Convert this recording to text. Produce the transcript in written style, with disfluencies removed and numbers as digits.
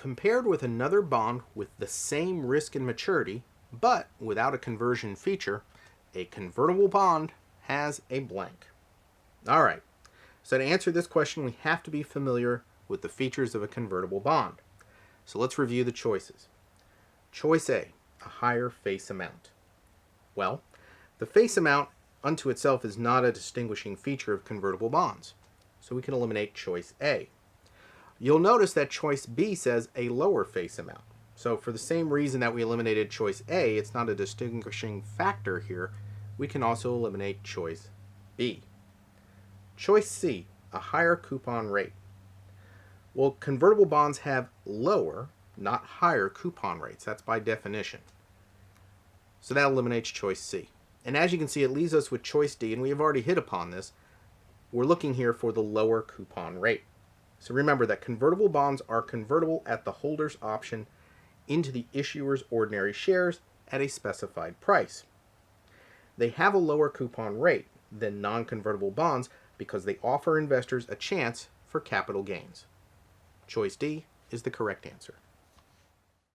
Compared with another bond with the same risk and maturity, but without a conversion feature, a convertible bond has a blank. All right, so to answer this question, we have to be familiar with the features of a convertible bond. So let's review the choices. Choice A, a higher face amount. Well, the face amount unto itself is not a distinguishing feature of convertible bonds, so we can eliminate choice A. You'll notice that choice B says a lower face amount. So for the same reason that we eliminated choice A, it's not a distinguishing factor here, we can also eliminate choice B. Choice C, a higher coupon rate. Well, convertible bonds have lower, not higher coupon rates. That's by definition. So that eliminates choice C. And as you can see, it leaves us with choice D, and we have already hit upon this. We're looking here for the lower coupon rate. So remember that convertible bonds are convertible at the holder's option into the issuer's ordinary shares at a specified price. They have a lower coupon rate than non-convertible bonds because they offer investors a chance for capital gains. Choice D is the correct answer.